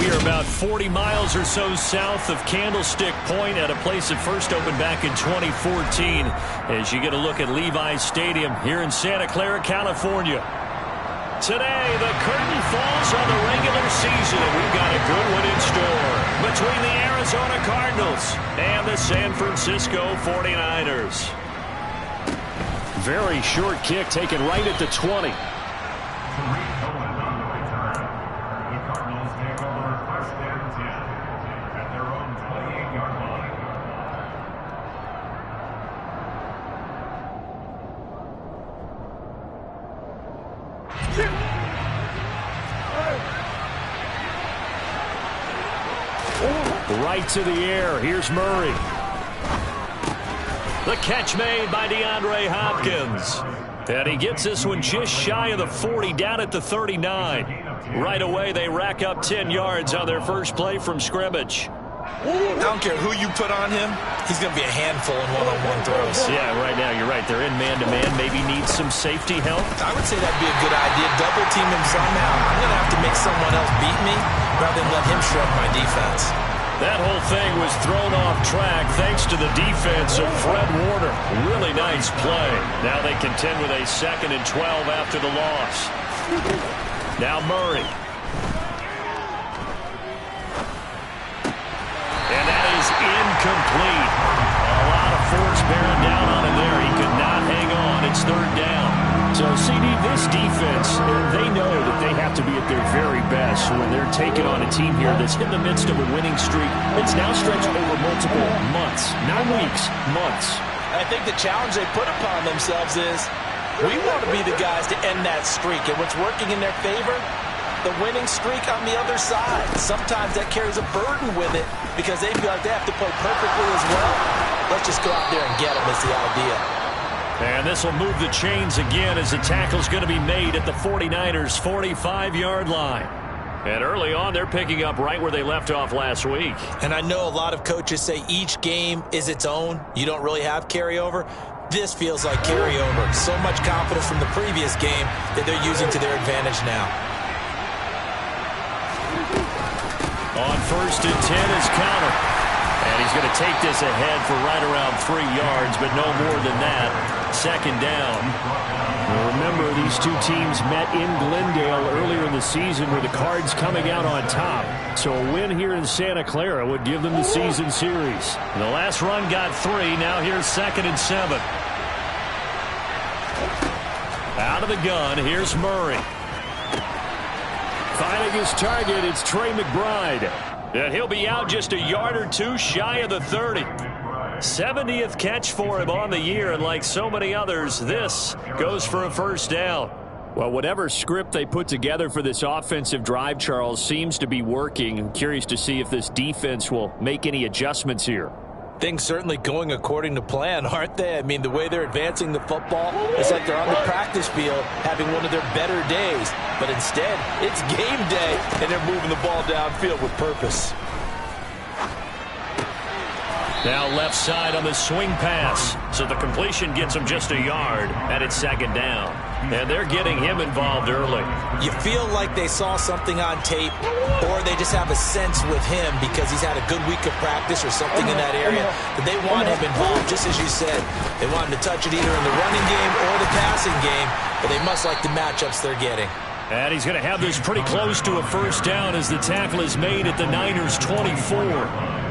here about 40 miles or so south of Candlestick Point at a place that first opened back in 2014 as you get a look at Levi's Stadium here in Santa Clara, California. Today, the curtain falls on the regular season, and we've got a good one in store between the Arizona Cardinals and the San Francisco 49ers. Very short kick taken right at the 20. Right to the air. Here's Murray. The catch made by DeAndre Hopkins. And he gets this one just shy of the 40, down at the 39. Right away, they rack up 10 yards on their first play from scrimmage. I don't care who you put on him, he's going to be a handful in one-on-one throws. Yeah, right now, you're right. They're in man-to-man. Maybe needs some safety help. I would say that'd be a good idea. Double team him somehow. I'm going to have to make someone else beat me rather than let him shred my defense. That whole thing was thrown off track thanks to the defense of Fred Warner. Really nice play. Now they contend with a 2nd and 12 after the loss. Now Murray. And that is incomplete. A lot of force bearing down on him there. He could not hang on. It's 3rd down. So, CD, this defense, they know that they have to be at their very best when they're taking on a team here that's in the midst of a winning streak. It's now stretched over multiple months, not weeks, months. I think the challenge they put upon themselves is we want to be the guys to end that streak. And what's working in their favor? The winning streak on the other side. Sometimes that carries a burden with it because they feel like they have to play perfectly as well. Let's just go out there and get them is the idea. And this will move the chains again as the tackle's going to be made at the 49ers' 45-yard line. And early on, they're picking up right where they left off last week. And I know a lot of coaches say each game is its own. You don't really have carryover. This feels like carryover. So much confidence from the previous game that they're using to their advantage now. On 1st and 10 is Conner. And he's going to take this ahead for right around 3 yards, but no more than that. 2nd down. Now remember, these two teams met in Glendale earlier in the season with the Cards coming out on top. So a win here in Santa Clara would give them the season series. The last run got 3. Now here's 2nd and 7. Out of the gun, here's Murray. Finding his target, it's Trey McBride. And he'll be out just a yard or two shy of the 30. 70th catch for him on the year, and like so many others, this goes for a 1st down. Well, whatever script they put together for this offensive drive, Charles, seems to be working. I'm curious to see if this defense will make any adjustments here. Things certainly going according to plan, aren't they? I mean, the way they're advancing the football, it's like they're on the practice field having one of their better days. But instead, it's game day, and they're moving the ball downfield with purpose. Now left side on the swing pass. So the completion gets him just a yard, and it's 2nd down. And they're getting him involved early. You feel like they saw something on tape, or they just have a sense with him because he's had a good week of practice or something in that area that they want him involved, just as you said. They want him to touch it either in the running game or the passing game, but they must like the matchups they're getting. And he's going to have this pretty close to a 1st down as the tackle is made at the Niners' 24.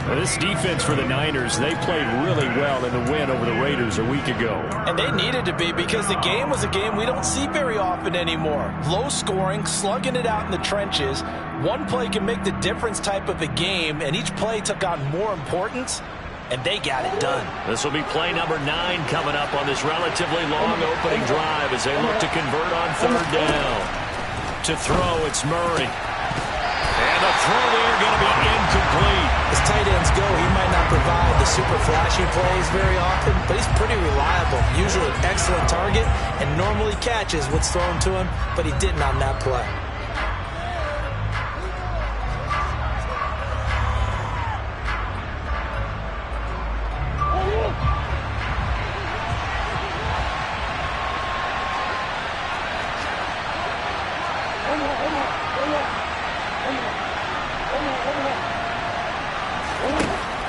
Well, this defense for the Niners, they played really well in the win over the Raiders a week ago. And they needed to be because the game was a game we don't see very often anymore. Low scoring, slugging it out in the trenches. One play can make the difference type of a game, and each play took on more importance, and they got it done. This will be play number 9 coming up on this relatively long opening drive as they look to convert on 3rd down. To throw, it's Murray. And the throw there going to be incomplete. As tight ends go, he might not provide the super flashy plays very often, but he's pretty reliable. Usually an excellent target and normally catches what's thrown to him, but he didn't on that play.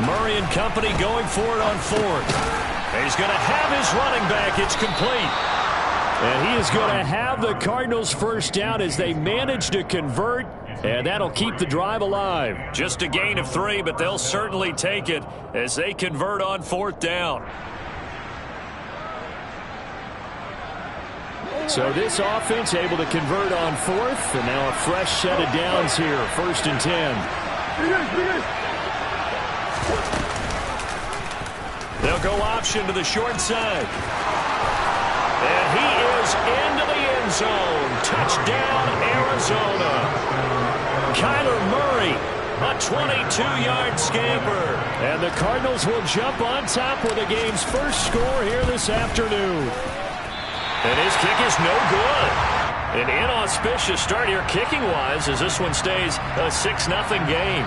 Murray and company going for it on fourth. And he's going to have his running back. It's complete. And he is going to have the Cardinals first down as they manage to convert. And that'll keep the drive alive. Just a gain of 3, but they'll certainly take it as they convert on fourth down. So this offense able to convert on fourth, and now a fresh set of downs here, 1st and 10. They'll go option to the short side. And he is into the end zone. Touchdown, Arizona. Kyler Murray, a 22-yard scamper. And the Cardinals will jump on top with the game's first score here this afternoon. And his kick is no good. An inauspicious start here kicking-wise as this one stays a 6-0 game.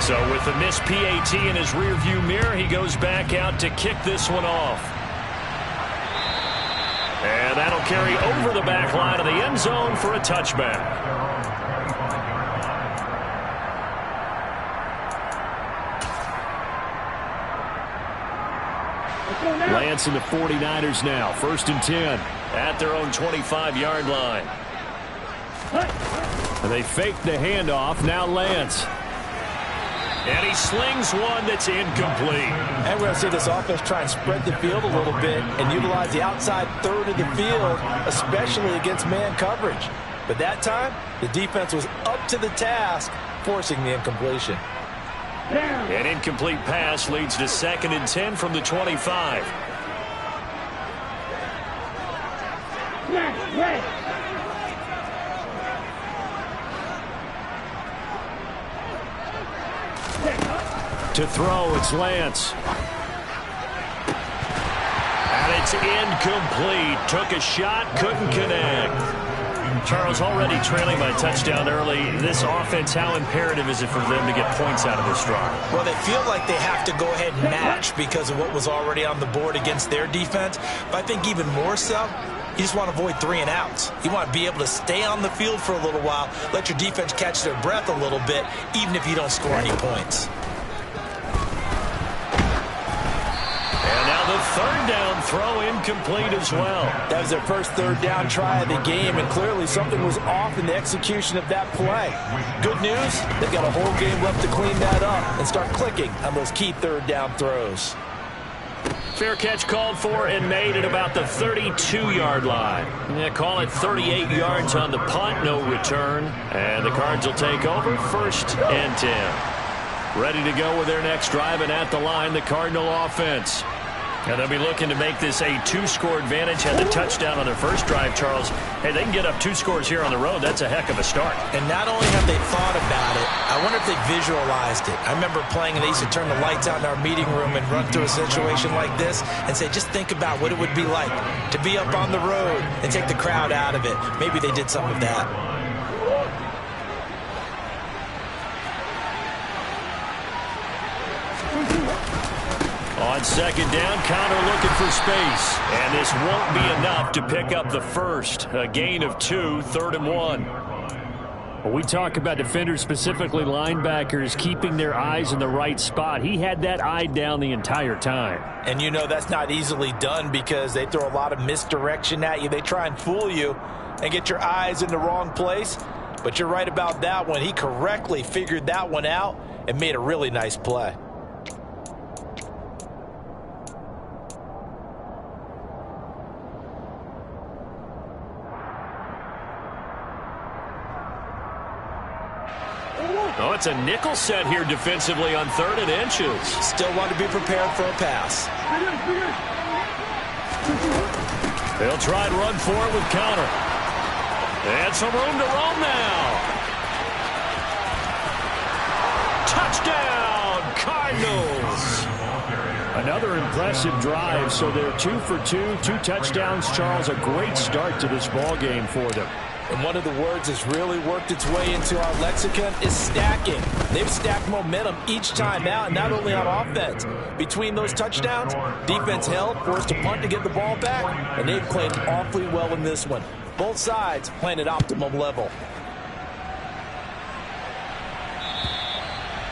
So with the missed PAT in his rearview mirror, he goes back out to kick this one off. And that'll carry over the back line of the end zone for a touchback. Lance and the 49ers now. 1st and 10 at their own 25-yard line. And they fake the handoff. Now Lance. And he slings one that's incomplete. And we're going to see this offense try and spread the field a little bit and utilize the outside third of the field, especially against man coverage. But that time, the defense was up to the task, forcing the incompletion. An incomplete pass leads to 2nd and 10 from the 25. To throw, it's Lance. And it's incomplete. Took a shot, couldn't connect. Charles, already trailing by a touchdown early. This offense, how imperative is it for them to get points out of this drive? Well, they feel like they have to go ahead and match because of what was already on the board against their defense. But I think even more so, you just want to avoid 3 and outs. You want to be able to stay on the field for a little while, let your defense catch their breath a little bit, even if you don't score any points. The 3rd down throw incomplete as well. That was their first 3rd down try of the game, and clearly something was off in the execution of that play. Good news, they've got a whole game left to clean that up and start clicking on those key 3rd down throws. Fair catch called for and made at about the 32-yard line. Yeah, call it 38 yards on the punt, no return. And the Cards will take over, 1st and 10. Ready to go with their next drive, and at the line, the Cardinal offense. And they'll be looking to make this a 2-score advantage. Had the touchdown on their first drive, Charles. Hey, they can get up 2 scores here on the road. That's a heck of a start. And not only have they thought about it, I wonder if they visualized it. I remember playing, and they used to turn the lights out in our meeting room and run through a situation like this and say, just think about what it would be like to be up on the road and take the crowd out of it. Maybe they did some of that. On 2nd down, Conner looking for space. And this won't be enough to pick up the first. A gain of 2, 3rd and 1. Well, we talk about defenders, specifically linebackers, keeping their eyes in the right spot. He had that eye down the entire time. And you know that's not easily done because they throw a lot of misdirection at you. They try and fool you and get your eyes in the wrong place. But you're right about that one. He correctly figured that one out and made a really nice play. Oh, it's a nickel set here defensively on 3rd and inches. Still want to be prepared for a pass. They'll try and run for it with Conner. And some room to roam now. Touchdown, Cardinals. Another impressive drive, so they're 2 for 2, 2 touchdowns. Charles, a great start to this ball game for them. And one of the words that's really worked its way into our lexicon is stacking. They've stacked momentum each time out, not only on offense. Between those touchdowns, defense held, forced a punt to get the ball back, and they've played awfully well in this one. Both sides playing at optimum level.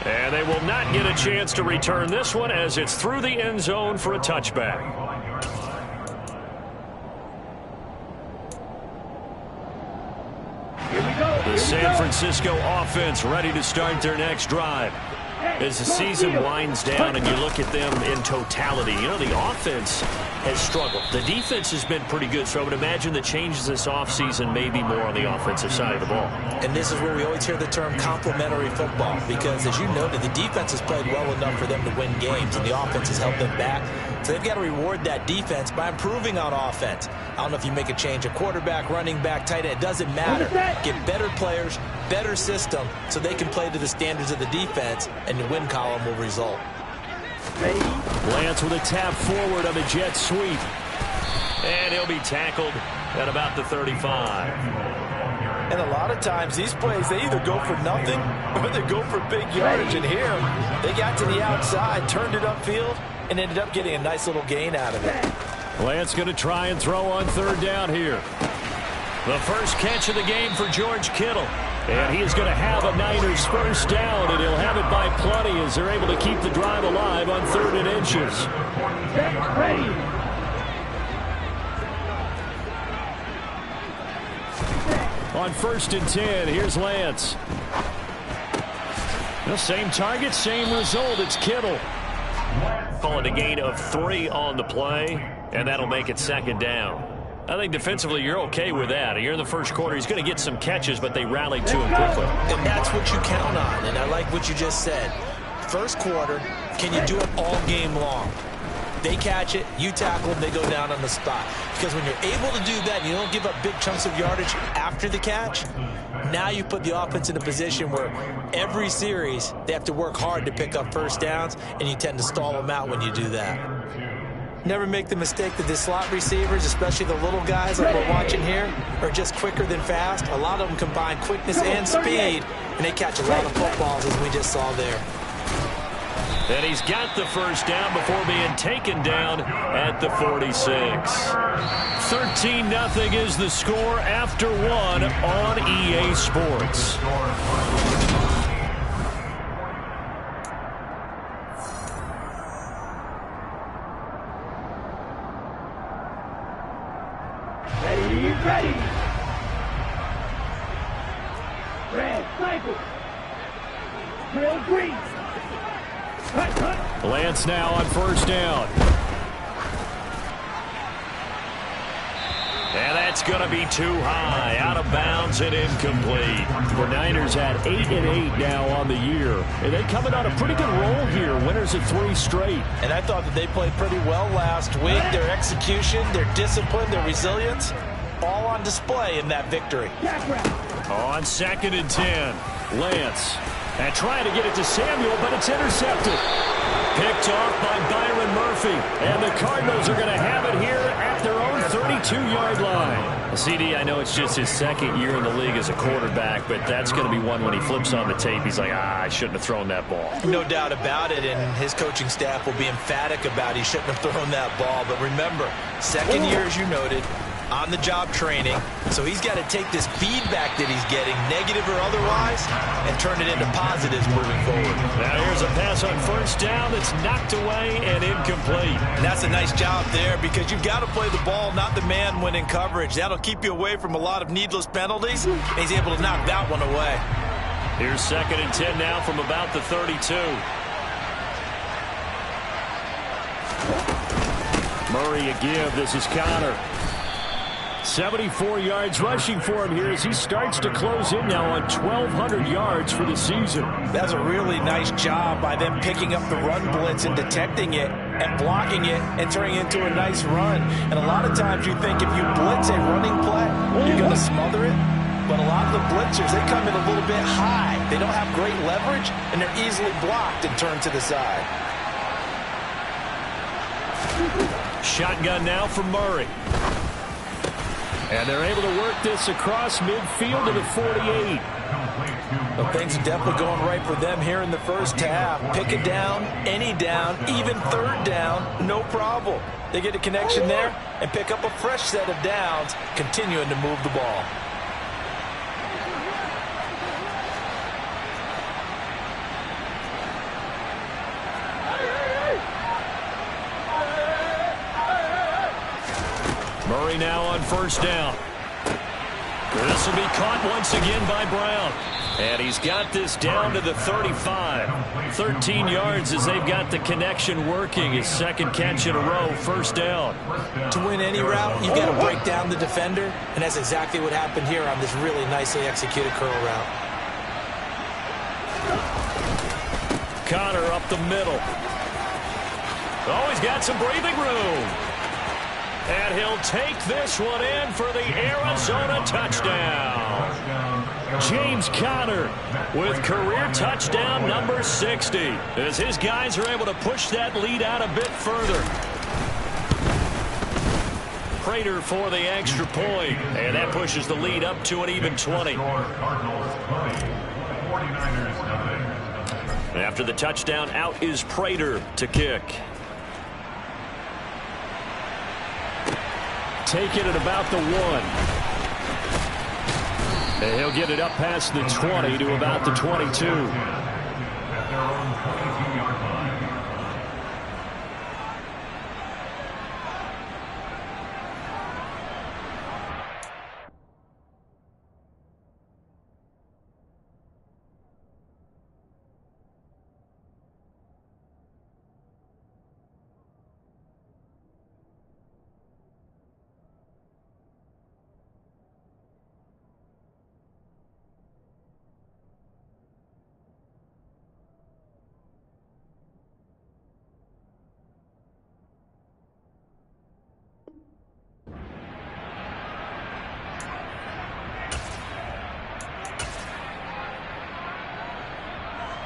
And they will not get a chance to return this one as it's through the end zone for a touchback. The San Francisco offense ready to start their next drive. As the season winds down and you look at them in totality, you know, the offense has struggled. The defense has been pretty good, so I would imagine the changes this offseason may be more on the offensive side of the ball. And this is where we always hear the term complementary football, because as you noted, the defense has played well enough for them to win games, and the offense has held them back. So they've got to reward that defense by improving on offense. I don't know if you make a change, a quarterback, running back, tight end, it doesn't matter. Get better players, better system, so they can play to the standards of the defense, and the win column will result. Lance with a tap forward on the jet sweep. And he'll be tackled at about the 35. And a lot of times these plays, they either go for nothing or they go for big yardage. And here, they got to the outside, turned it upfield, and ended up getting a nice little gain out of it. Lance going to try and throw on third down here. The first catch of the game for George Kittle. And he is going to have a Niners first down, and he'll have it by plenty as they're able to keep the drive alive on 3rd and inches. On 1st and 10, here's Lance. The same target, same result. It's Kittle. Calling a gain of 3 on the play, and that'll make it 2nd down. I think defensively you're okay with that. Here in the first quarter, he's going to get some catches, but they rallied to him quickly. And that's what you count on, and I like what you just said. First quarter, can you do it all game long? They catch it, you tackle them, they go down on the spot. Because when you're able to do that, you don't give up big chunks of yardage after the catch, now you put the offense in a position where every series they have to work hard to pick up first downs, and you tend to stall them out when you do that. Never make the mistake that the slot receivers, especially the little guys like we're watching here, are just quicker than fast. A lot of them combine quickness and speed, and they catch a lot of footballs, as we just saw there. And he's got the first down before being taken down at the 46. 13-0 is the score after 1 on EA Sports. Ready. Red, cycle. Drill green. Lance now on first down. And that's going to be too high. Out of bounds and incomplete. The Niners at 8-8 now on the year. And they coming on a pretty good roll here. Winners of 3 straight. And I thought that they played pretty well last week. Their execution, their discipline, their resilience, all on display in that victory. On 2nd and 10, Lance. And trying to get it to Samuel, but it's intercepted. Picked off by Byron Murphy. And the Cardinals are going to have it here at their own 32-yard line. CD, I know it's just his 2nd year in the league as a quarterback, but that's going to be one when he flips on the tape. He's like, I shouldn't have thrown that ball. No doubt about it, and his coaching staff will be emphatic about he shouldn't have thrown that ball. But remember, 2nd year, as you noted, on-the-job training, so he's got to take this feedback that he's getting, negative or otherwise, and turn it into positives moving forward. Now here's a pass on first down that's knocked away and incomplete. And that's a nice job there, because you've got to play the ball, not the man when in coverage. That'll keep you away from a lot of needless penalties, and he's able to knock that one away. Here's 2nd and 10 now from about the 32. Murray a give. This is Connor. 74 yards rushing for him here as he starts to close in now on 1,200 yards for the season. That's a really nice job by them picking up the run blitz and detecting it and blocking it and turning it into a nice run. And a lot of times you think if you blitz a running play, you're going to smother it. But a lot of the blitzers, they come in a little bit high. They don't have great leverage, and they're easily blocked and turned to the side. Shotgun now from Murray. And they're able to work this across midfield to the 48. Well, things are definitely going right for them here in the first half. Pick it down, any down, even 3rd down, no problem. They get a connection there and pick up a fresh set of downs, continuing to move the ball. Murray now on first down. This will be caught once again by Brown. And he's got this down to the 35. 13 yards as they've got the connection working. His second catch in a row, first down. To win any route, you've got to break down the defender, and that's exactly what happened here on this really nicely executed curl route. Conner up the middle. Oh, he's got some breathing room. And he'll take this one in for the Arizona touchdown. James Conner with career touchdown number 60 as his guys are able to push that lead out a bit further. Prater for the extra point, and that pushes the lead up to an even 20. After the touchdown, out is Prater to kick. Take it at about the 1. And he'll get it up past the 20 to about the 22.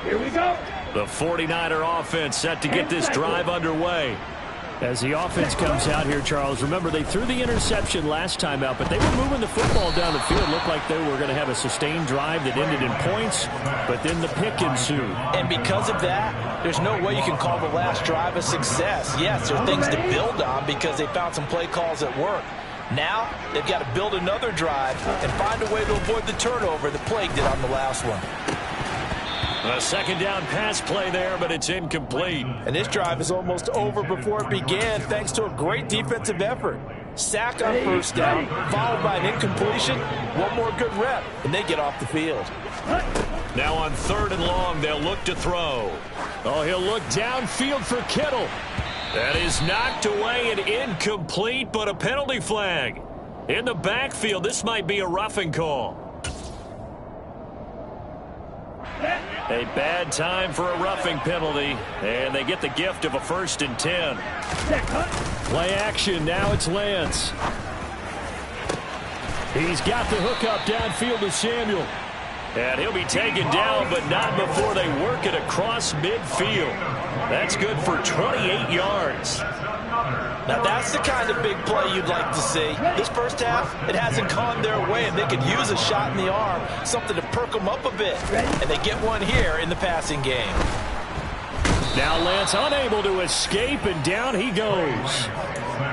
Here we go. The 49er offense set to get this drive underway. As the offense comes out here, Charles, remember they threw the interception last time out, but they were moving the football down the field. Looked like they were going to have a sustained drive that ended in points, but then the pick ensued. And because of that, there's no way you can call the last drive a success. Yes, there are things to build on because they found some play calls that work. Now, they've got to build another drive and find a way to avoid the turnover that plagued it on the last one. A second down pass play there, but it's incomplete. And this drive is almost over before it began thanks to a great defensive effort. Sack on first down, followed by an incompletion. One more good rep, and they get off the field. Now on 3rd and long, they'll look to throw. Oh, he'll look downfield for Kittle. That is knocked away and incomplete, but a penalty flag. In the backfield, this might be a roughing call. A bad time for a roughing penalty, and they get the gift of a 1st and 10. Play action, now it's Lance. He's got the hookup downfield to Samuel. And he'll be taken down, but not before they work it across midfield. That's good for 28 yards. Now that's the kind of big play you'd like to see. This first half, it hasn't gone their way, and they could use a shot in the arm, something to perk them up a bit. And they get one here in the passing game. Now Lance unable to escape, and down he goes.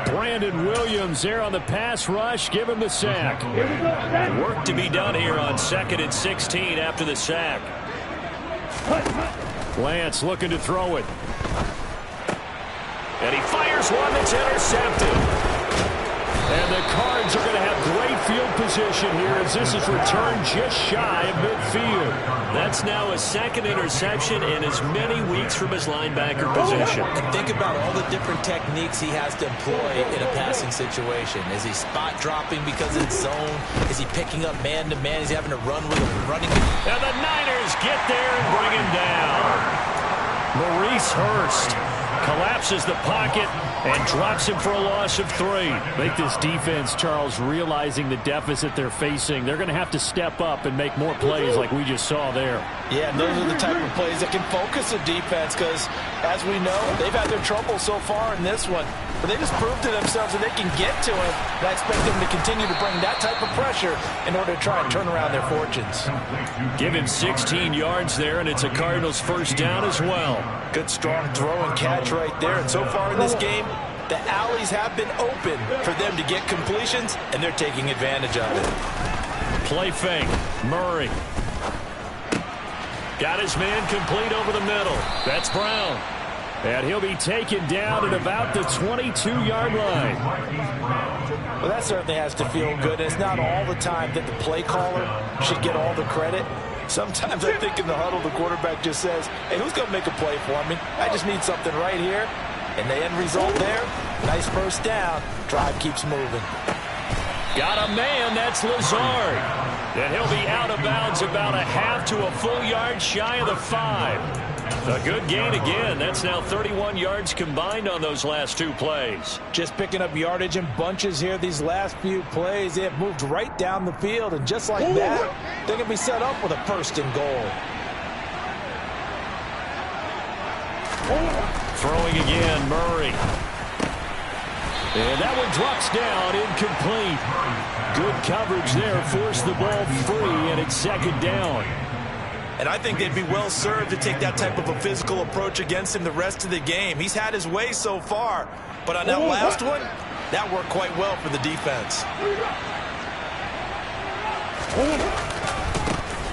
Brandon Williams there on the pass rush. Give him the sack. Work to be done here on 2nd and 16 after the sack. Lance looking to throw it. And he fires one that's intercepted. And the Cards are going to have great field position here as this is returned just shy of midfield. That's now a 2nd interception in as many weeks from his linebacker position. And think about all the different techniques he has to employ in a passing situation. Is he spot dropping because it's zone? Is he picking up man-to-man? Is he having to run with him, running? And the Niners get there and bring him down. Maurice Hurst collapses the pocket and drops him for a loss of 3. I think this defense, Charles, realizing the deficit they're facing, they're going to have to step up and make more plays like we just saw there. Yeah, and those are the type of plays that can focus a defense because, as we know, they've had their trouble so far in this one. But they just proved to themselves that they can get to it. And I expect them to continue to bring that type of pressure in order to try and turn around their fortunes. Give him 16 yards there, and it's a Cardinals first down as well. Good, strong throw and catch right there. And so far in this game, the alleys have been open for them to get completions, and they're taking advantage of it. Play fake. Murray. Got his man complete over the middle. That's Brown. And he'll be taken down at about the 22-yard line. Well, that certainly has to feel good. It's not all the time that the play caller should get all the credit. Sometimes I think in the huddle, the quarterback just says, hey, who's going to make a play for me? I just need something right here. And the end result there, nice first down. Drive keeps moving. Got a man, that's Lazard. And he'll be out of bounds about a half to a full yard shy of the 5. A good gain again. That's now 31 yards combined on those last 2 plays. Just picking up yardage in bunches here these last few plays. They have moved right down the field, and just like that, they're going to be set up with a first and goal. Throwing again, Murray. And that one drops down, incomplete. Good coverage there, forced the ball free, and it's second down. And I think they'd be well served to take that type of a physical approach against him the rest of the game. He's had his way so far, but on that last one, that worked quite well for the defense.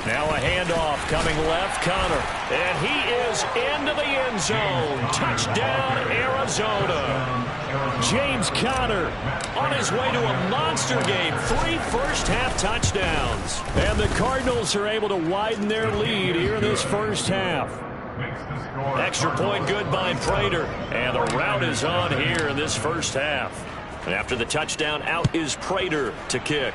Now a handoff coming left, Connor. And he is into the end zone. Touchdown, Arizona. James Conner on his way to a monster game. 3 first-half touchdowns. And the Cardinals are able to widen their lead here in this first half. Extra point good by Prater. And the route is on here in this first half. And after the touchdown, out is Prater to kick.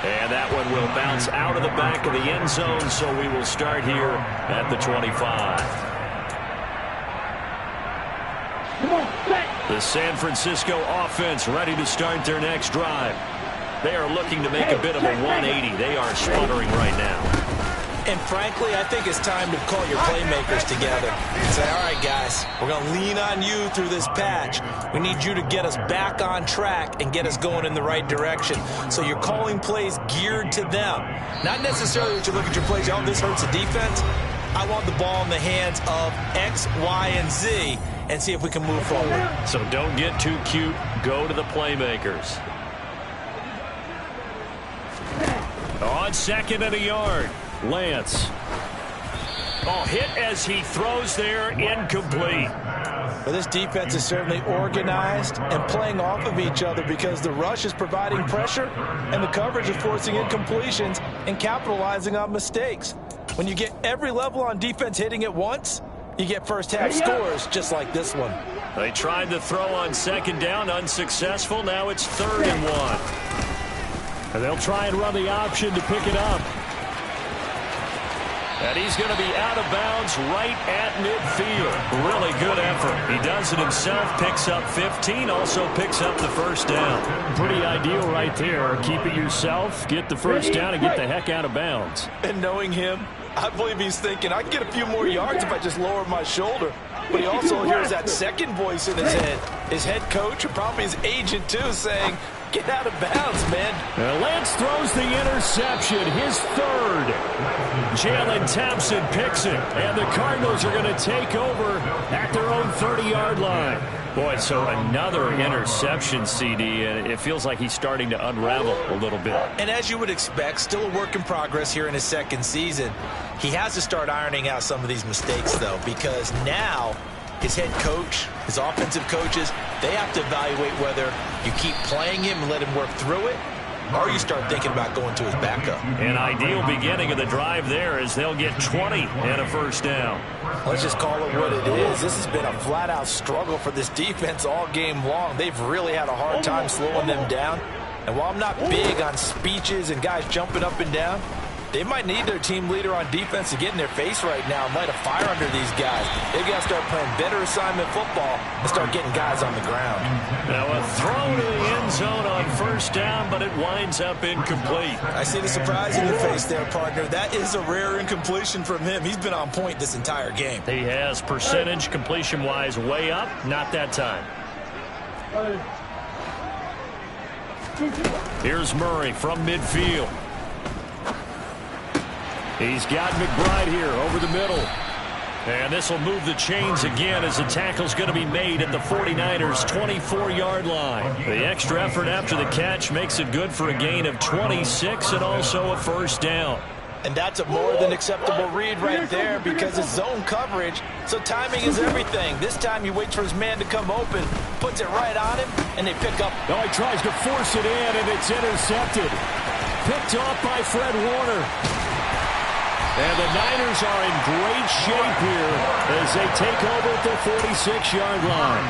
And that one will bounce out of the back of the end zone, so we will start here at the 25. The San Francisco offense ready to start their next drive. They are looking to make a bit of a 180. They are sputtering right now. And frankly, I think it's time to call your playmakers together and say, all right, guys, we're going to lean on you through this patch. We need you to get us back on track and get us going in the right direction. So you're calling plays geared to them. Not necessarily that you look at your plays, oh, this hurts the defense. I want the ball in the hands of X, Y, and Z and see if we can move forward. So don't get too cute. Go to the playmakers. On second and a yard. Lance. Oh, hit as he throws there, incomplete. Well, this defense is certainly organized and playing off of each other because the rush is providing pressure and the coverage is forcing incompletions and capitalizing on mistakes. When you get every level on defense hitting at once, you get first-half scores just like this one. They tried to throw on second down, unsuccessful. Now it's 3rd and 1. And they'll try and run the option to pick it up. And he's going to be out of bounds right at midfield. Really good effort. He does it himself, picks up 15, also picks up the first down. Pretty ideal right there. Keep it yourself, get the first down, and get the heck out of bounds. And knowing him, I believe he's thinking, I can get a few more yards if I just lower my shoulder. But he also hears that second voice in his head. His head coach, or probably his agent too, saying, get out of bounds, man. Lance throws the interception, his 3rd. Jalen Thompson picks it, and the Cardinals are going to take over at their own 30-yard line. Boy, so another interception, CD, and it feels like he's starting to unravel a little bit. And as you would expect, still a work in progress here in his second season. He has to start ironing out some of these mistakes, though, because now his head coach, his offensive coaches, they have to evaluate whether you keep playing him and let him work through it, or you start thinking about going to his backup. An ideal beginning of the drive there as they'll get 20 and a first down. Let's just call it what it is. This has been a flat-out struggle for this defense all game long. They've really had a hard time slowing them down. And while I'm not big on speeches and guys jumping up and down, they might need their team leader on defense to get in their face right now and light a fire under these guys. They've got to start playing better assignment football and start getting guys on the ground. Now a throw to the end zone on first down, but it winds up incomplete. I see the surprise in your face there, partner. That is a rare incompletion from him. He's been on point this entire game. He has percentage completion-wise way up. Not that time. Here's Murray from midfield. He's got McBride here over the middle. And this will move the chains again as the tackle's going to be made at the 49ers' 24-yard line. The extra effort after the catch makes it good for a gain of 26 and also a first down. And that's a more than acceptable read right there because it's zone coverage, so timing is everything. This time you wait for his man to come open, puts it right on him, and they pick up. Oh, he tries to force it in, and it's intercepted. Picked off by Fred Warner. And the Niners are in great shape here as they take over at the 46-yard line.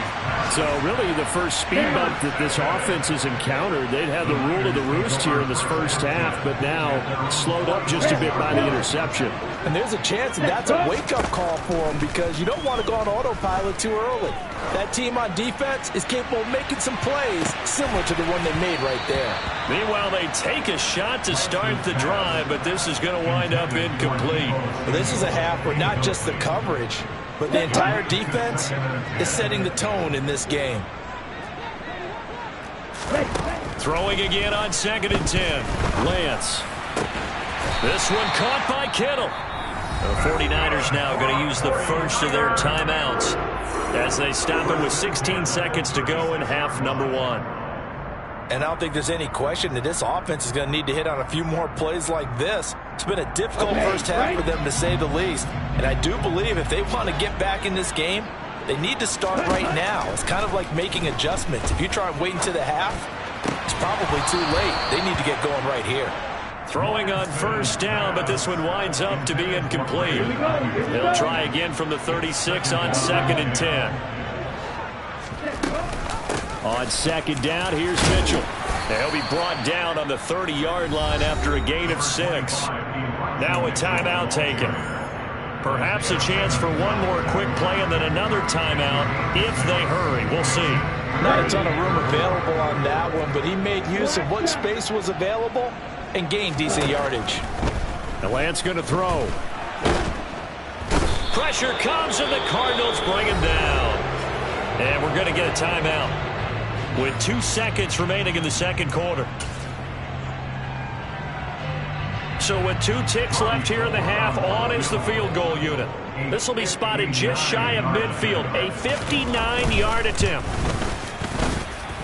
So really the first speed bump that this offense has encountered, they'd have the rule of the roost here in this first half, but now slowed up just a bit by the interception. And there's a chance that that's a wake-up call for them because you don't want to go on autopilot too early. That team on defense is capable of making some plays similar to the one they made right there. Meanwhile, they take a shot to start the drive, but this is going to wind up incomplete. Well, this is a half where not just the coverage, but the entire defense is setting the tone in this game. Throwing again on 2nd and 10. Lance. This one caught by Kittle. The 49ers now going to use the first of their timeouts as they stop it with 16 seconds to go in half number 1. And I don't think there's any question that this offense is going to need to hit on a few more plays like this. It's been a difficult first half for them, to say the least. And I do believe if they want to get back in this game, they need to start right now. It's kind of like making adjustments. If you try and wait until the half, it's probably too late. They need to get going right here. Throwing on first down, but this one winds up to be incomplete. They'll try again from the 36 on 2nd and 10. On 2nd down, here's Mitchell. He'll be brought down on the 30-yard line after a gain of 6. Now a timeout taken. Perhaps a chance for one more quick play and then another timeout if they hurry. We'll see. Not a ton of room available on that one, but he made use of what space was available and gained decent yardage. The Lance going to throw. Pressure comes and the Cardinals bring him down. And we're going to get a timeout with 2 seconds remaining in the second quarter. So with 2 ticks left here in the half, on is the field goal unit. This will be spotted just shy of midfield, a 59-yard attempt.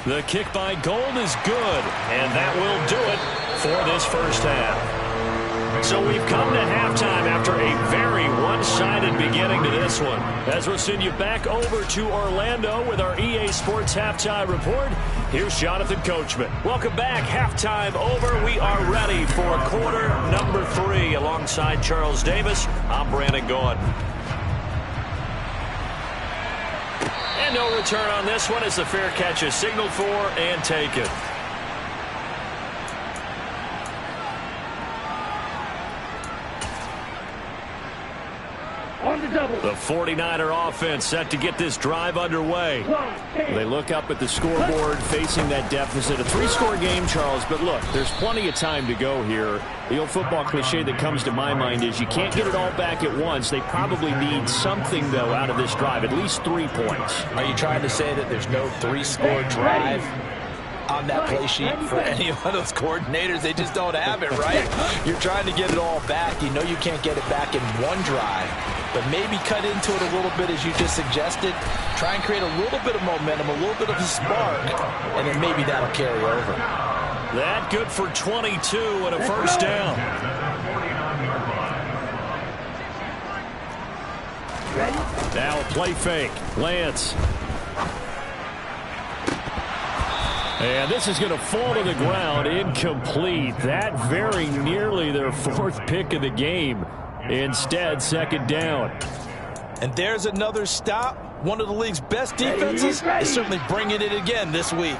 The kick by Gold is good, and that will do it for this first half. So we've come to halftime after a very one-sided beginning to this one. As we'll send you back over to Orlando with our EA Sports Halftime Report, here's Jonathan Coachman. Welcome back. Halftime over. We are ready for quarter number 3. Alongside Charles Davis, I'm Brandon Gaudin. And no return on this one as the fair catch is signaled for and taken. The 49er offense set to get this drive underway. They look up at the scoreboard facing that deficit. A 3-score game, Charles, but look, there's plenty of time to go here. The old football cliche that comes to my mind is you can't get it all back at once. They probably need something, though, out of this drive, at least 3 points. Are you trying to say that there's no 3-score drive on that play sheet for any of those coordinators? They just don't have it, right? You're trying to get it all back. You know you can't get it back in one drive, but maybe cut into it a little bit as you just suggested. Try and create a little bit of momentum, a little bit of a spark, and then maybe that'll carry over. That good for 22 and a first down. Now a play fake. Lance. And this is going to fall to the ground, incomplete. That very nearly their 4th pick of the game. Instead, 2nd down. And there's another stop. One of the league's best defenses is certainly bringing it again this week.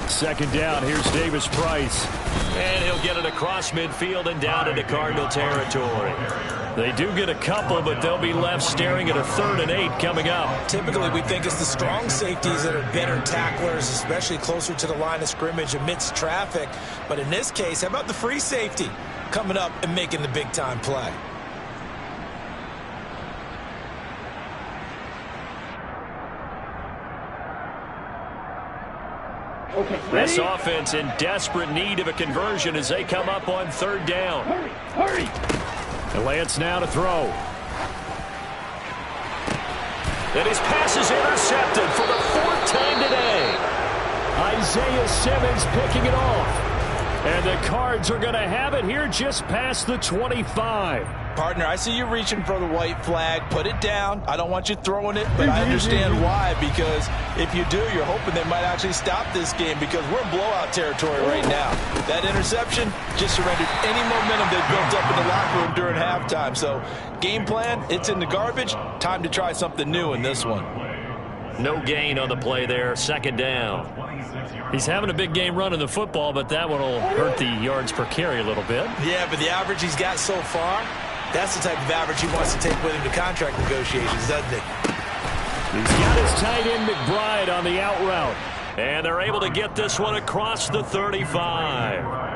2nd down, here's Davis Price. And he'll get it across midfield and down into Cardinal territory. They do get a couple, but they'll be left staring at a 3rd and 8 coming up. Typically, we think it's the strong safeties that are better tacklers, especially closer to the line of scrimmage amidst traffic. But in this case, how about the free safety coming up and making the big-time play? This offense in desperate need of a conversion as they come up on 3rd down. Hurry! And Lance now to throw. And his pass is intercepted for the 4th time today. Isaiah Simmons picking it off. And the Cards are going to have it here just past the 25. Partner, I see you reaching for the white flag. Put it down. I don't want you throwing it, but I understand why, because if you do, you're hoping they might actually stop this game, because we're in blowout territory right now. That interception just surrendered any momentum they built up in the locker room during halftime. So game plan, it's in the garbage. Time to try something new in this one. No gain on the play there. Second down. He's having a big game running the football, but that one will hurt the yards per carry a little bit. Yeah, but the average he's got so far, that's the type of average he wants to take with him to contract negotiations, doesn't he? He's got his tight end McBride on the out route. And they're able to get this one across the 35.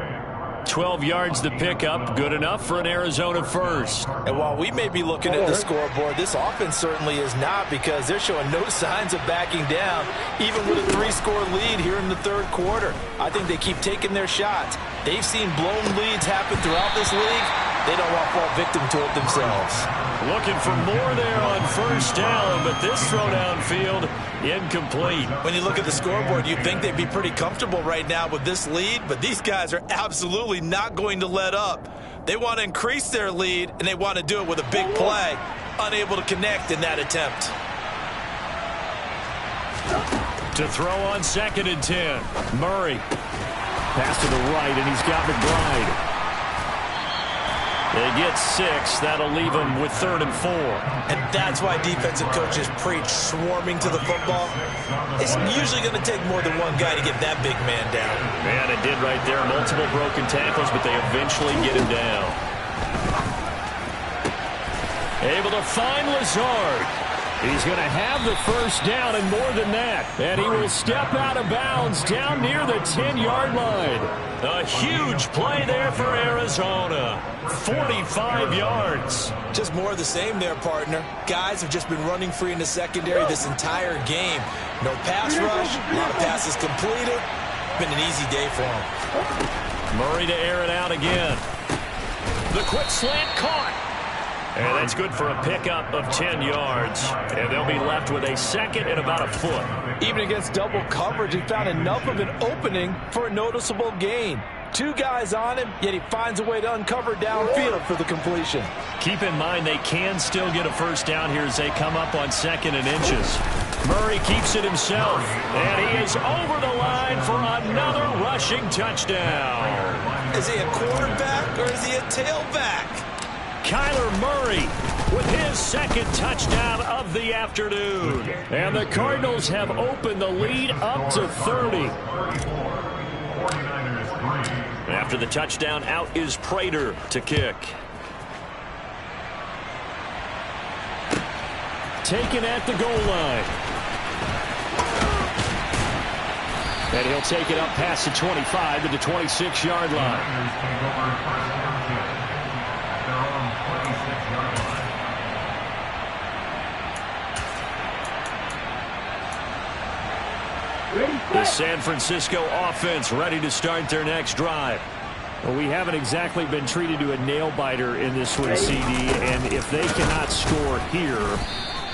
12 yards to pick up. Good enough for an Arizona first. And while we may be looking at the scoreboard, this offense certainly is not, because they're showing no signs of backing down, even with a 3-score lead here in the third quarter. I think they keep taking their shots. They've seen blown leads happen throughout this league. They don't want to fall victim to it themselves. Looking for more there on first down, but this throw downfield incomplete. When you look at the scoreboard, you'd think they'd be pretty comfortable right now with this lead, but these guys are absolutely not going to let up. They want to increase their lead, and they want to do it with a big play. Unable to connect in that attempt. To throw on 2nd and 10. Murray. Pass to the right, and he's got McBride. They get 6. That'll leave them with 3rd and 4. And that's why defensive coaches preach swarming to the football. It's usually going to take more than one guy to get that big man down. Man, it did right there. Multiple broken tackles, but they eventually get him down. Able to find Lazard. He's going to have the first down and more than that. And he will step out of bounds down near the 10-yard line. A huge play there for Arizona. 45 yards. Just more of the same there, partner. Guys have just been running free in the secondary this entire game. No pass rush, a lot of passes completed. Been an easy day for them. Murray to air it out again. The quick slant caught. And that's good for a pickup of 10 yards. And they'll be left with a 2nd and about a foot. Even against double coverage, he found enough of an opening for a noticeable gain. 2 guys on him, yet he finds a way to uncover downfield for the completion. Keep in mind they can still get a first down here as they come up on 2nd and inches. Murray keeps it himself, and he is over the line for another rushing touchdown. Is he a quarterback or is he a tailback? Kyler Murray with his 2nd touchdown of the afternoon. And the Cardinals have opened the lead up to 30. After the touchdown, out is Prater to kick. Taken at the goal line. And he'll take it up past the 25 to the 26-yard line. The San Francisco offense ready to start their next drive. Well, we haven't exactly been treated to a nail-biter in this one, CD, and if they cannot score here,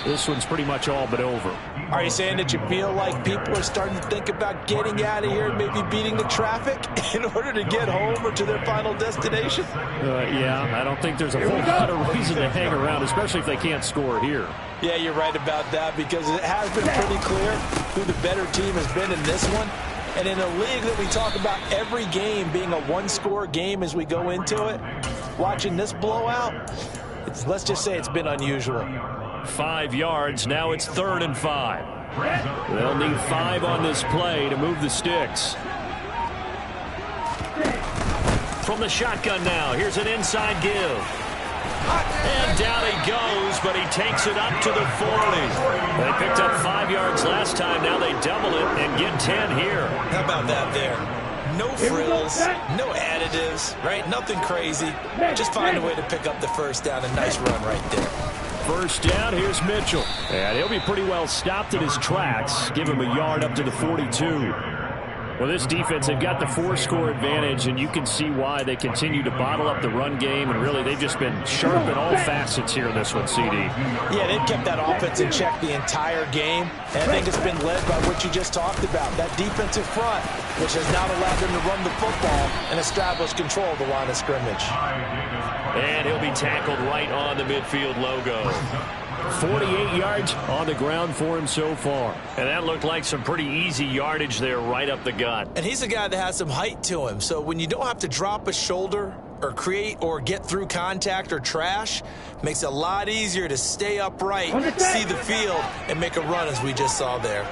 this one's pretty much all but over. Are you saying that you feel like people are starting to think about getting out of here and maybe beating the traffic in order to get home or to their final destination? Yeah, I don't think there's a whole lot of reason to hang around, especially if they can't score here. Yeah, you're right about that, because it has been pretty clear who the better team has been in this one. And in a league that we talk about every game being a one-score game as we go into it, watching this blowout, let's just say it's been unusual. 5 yards. Now it's 3rd and 5. They'll need 5 on this play to move the sticks. From the shotgun now, here's an inside give. And down he goes, but he takes it up to the 40. They picked up 5 yards last time. Now they double it and get 10 here. How about that there? No frills, no additives, right? Nothing crazy. Just find a way to pick up the first down. A nice run right there. First down, here's Mitchell. And he'll be pretty well stopped in his tracks. Give him a yard up to the 42. Well, this defense, they've got the 4-score advantage, and you can see why they continue to bottle up the run game, and really they've just been sharp in all facets here in this one, CD. Yeah, they've kept that offense in check the entire game, and I think it's been led by what you just talked about, that defensive front, which has not allowed them to run the football and establish control of the line of scrimmage. And he'll be tackled right on the midfield logo. 48 yards on the ground for him so far. And that looked like some pretty easy yardage there right up the gut. And he's a guy that has some height to him, so when you don't have to drop a shoulder or create or get through contact or trash, makes it a lot easier to stay upright, see the field, and make a run as we just saw there.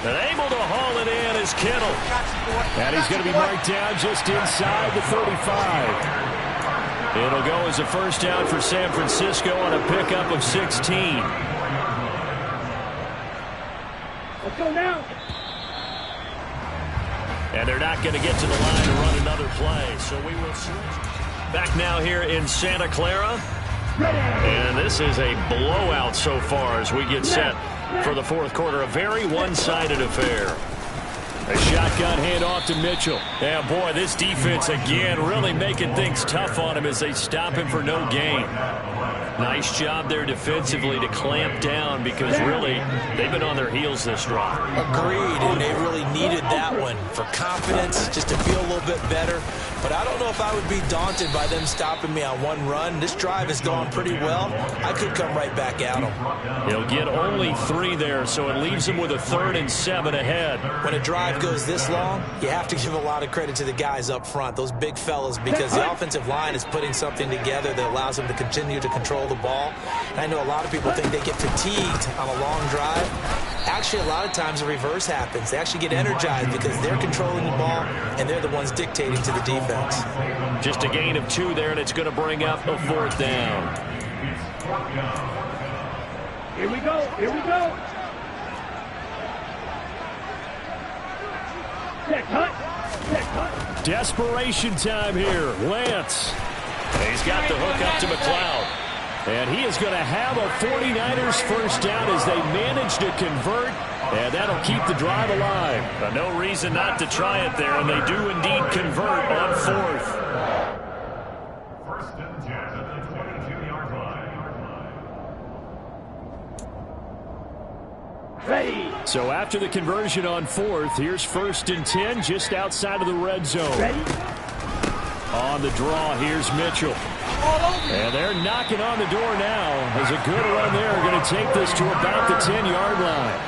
And able to haul it in is Kittle. And he's going to be marked down just inside the 35. It'll go as a first down for San Francisco on a pickup of 16. Let's go now. And they're not going to get to the line to run another play, so we will switch. Back now here in Santa Clara. And this is a blowout so far as we get set for the fourth quarter. A very one-sided affair. A shotgun handoff to Mitchell. Yeah, boy, this defense again really making things tough on him as they stop him for no gain. Nice job there defensively to clamp down because really they've been on their heels this drive. Agreed, and they really needed that one for confidence, just to feel a little bit better. But I don't know if I would be daunted by them stopping me on one run. This drive has gone pretty well. I could come right back at them. He'll get only 3 there, so it leaves him with a 3rd and 7 ahead. When a drive goes this long, you have to give a lot of credit to the guys up front, those big fellas, because the offensive line is putting something together that allows them to continue to control the ball. And I know a lot of people think they get fatigued on a long drive. Actually, a lot of times the reverse happens. They actually get energized because they're controlling the ball and they're the ones dictating to the defense. Just a gain of 2 there, and it's going to bring up a 4th down. Here we go. Here we go. Check hut. Check hut. Desperation time here. Lance. He's got the hook up to McLeod. And he is going to have a 49ers first down as they manage to convert. And that'll keep the drive alive. No reason not to try it there, and they do indeed convert on 4th. First and 10 at the 22-yard line. Ready. So after the conversion on 4th, here's 1st and 10 just outside of the red zone. Ready. On the draw, here's Mitchell. And they're knocking on the door now. There's a good run there. Going to take this to about the 10-yard line.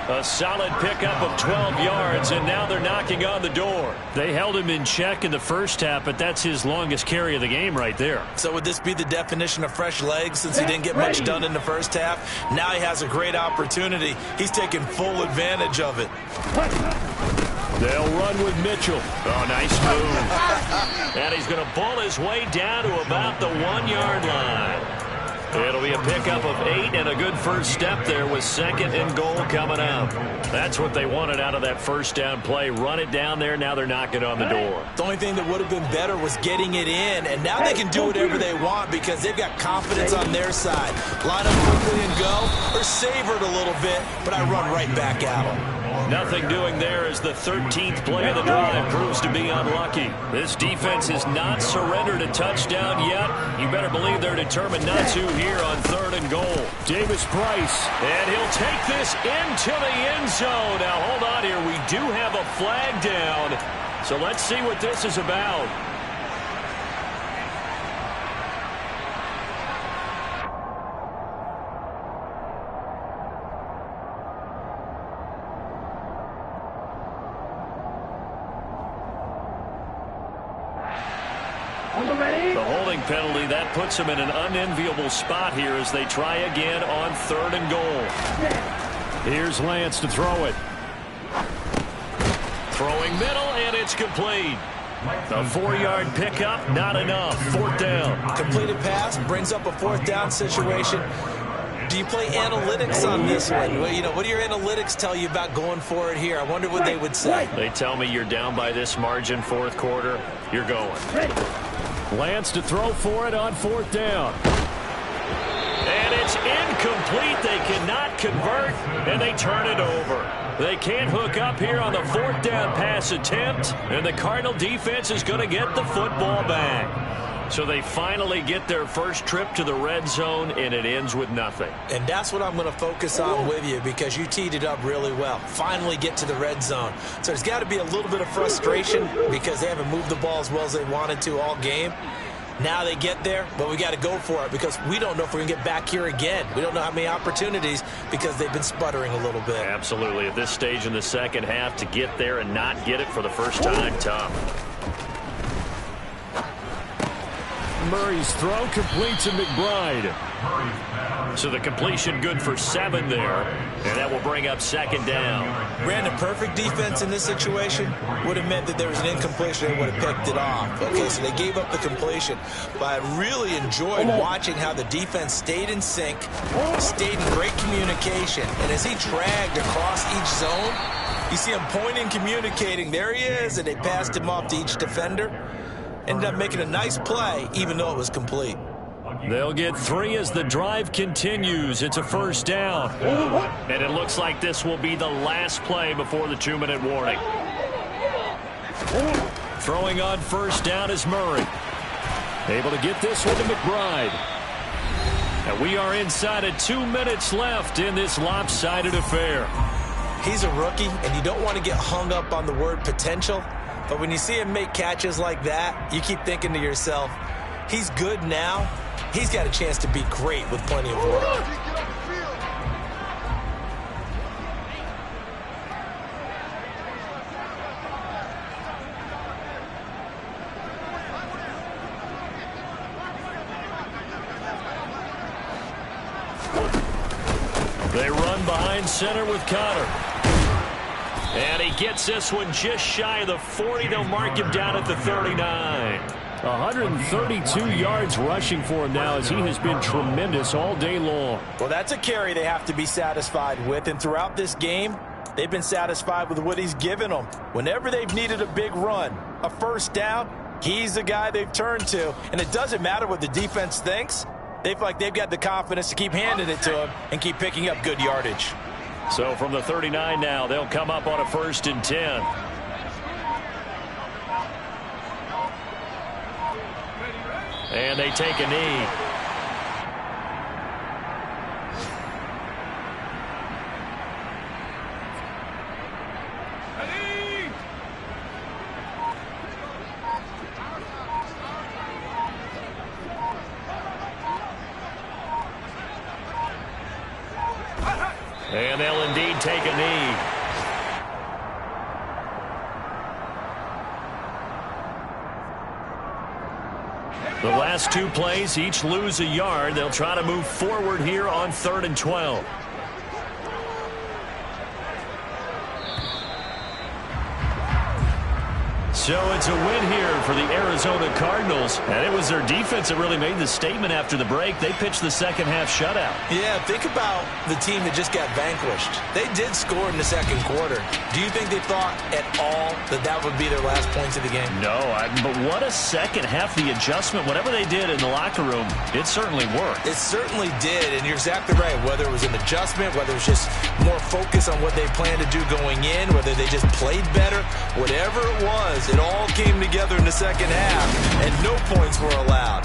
A solid pickup of 12 yards, and now they're knocking on the door. They held him in check in the first half, but that's his longest carry of the game right there. So would this be the definition of fresh legs since he didn't get much done in the first half? Now he has a great opportunity. He's taking full advantage of it. They'll run with Mitchell. Oh, nice move. And he's going to bull his way down to about the 1-yard line. It'll be a pickup of 8 and a good first step there with 2nd and goal coming up. That's what they wanted out of that first down play. Run it down there. Now they're knocking on the door. The only thing that would have been better was getting it in, and now they can do whatever they want because they've got confidence on their side. Line up quickly and go, or savor it a little bit, but I run right back at them. Nothing doing there as the 13th play of the drive proves to be unlucky. This defense has not surrendered a touchdown yet. You better believe they're determined not to here on 3rd and goal. Davis Price. And he'll take this into the end zone. Now, hold on here. We do have a flag down. So let's see what this is about. The holding penalty, that puts them in an unenviable spot here as they try again on 3rd and goal. Here's Lance to throw it. Throwing middle, and it's complete. A 4-yard pickup, not enough. 4th down. Completed pass brings up a 4th down situation. Do you play analytics on this one? Well, you know, what do your analytics tell you about going for it here? I wonder what they would say. They tell me you're down by this margin 4th quarter. You're going. Lance to throw for it on 4th down. And it's incomplete. They cannot convert, and they turn it over. They can't hook up here on the fourth down pass attempt, and the Cardinal defense is going to get the football back. So they finally get their first trip to the red zone, and it ends with nothing. And that's what I'm going to focus on with you, because you teed it up really well. Finally get to the red zone. So there's got to be a little bit of frustration because they haven't moved the ball as well as they wanted to all game. Now they get there, but we got to go for it because we don't know if we're going to get back here again. We don't know how many opportunities because they've been sputtering a little bit. Absolutely. At this stage in the second half, to get there and not get it for the first time, tough. Murray's throw complete to McBride. So the completion good for 7 there, and that will bring up second down. Brandon, perfect defense in this situation would have meant that there was an incompletion. They would have picked it off. Okay, so they gave up the completion. But I really enjoyed watching how the defense stayed in sync, stayed in great communication. And as he dragged across each zone, you see him pointing, communicating. There he is, and they passed him off to each defender. Ended up making a nice play, even though it was complete. They'll get 3 as the drive continues. It's a first down. And it looks like this will be the last play before the 2-minute warning. Throwing on first down is Murray. Able to get this one to McBride. And we are inside of 2 minutes left in this lopsided affair. He's a rookie, and you don't want to get hung up on the word potential. But when you see him make catches like that, you keep thinking to yourself, he's good now. He's got a chance to be great with plenty of work. They run behind center with Connor. And he gets this one just shy of the 40. They'll mark him down at the 39. 132 yards rushing for him now, as he has been tremendous all day long. Well, that's a carry they have to be satisfied with. And throughout this game, they've been satisfied with what he's given them. Whenever they've needed a big run, a first down, he's the guy they've turned to. And it doesn't matter what the defense thinks. They feel like they've got the confidence to keep handing it to him and keep picking up good yardage. So from the 39 now, they'll come up on a 1st and 10. And they take a knee. And they'll indeed take a knee. The last 2 plays, each lose a yard. They'll try to move forward here on 3rd and 12. So it's a win here for the Arizona Cardinals. And it was their defense that really made the statement after the break. They pitched the second-half shutout. Yeah, think about the team that just got vanquished. They did score in the second quarter. Do you think they thought at all that that would be their last points of the game? No, but what a second half. The adjustment, whatever they did in the locker room, it certainly worked. It certainly did, and you're exactly right. Whether it was an adjustment, whether it was just more focus on what they planned to do going in, whether they just played better, whatever it was, it all came together in the second half, and no points were allowed.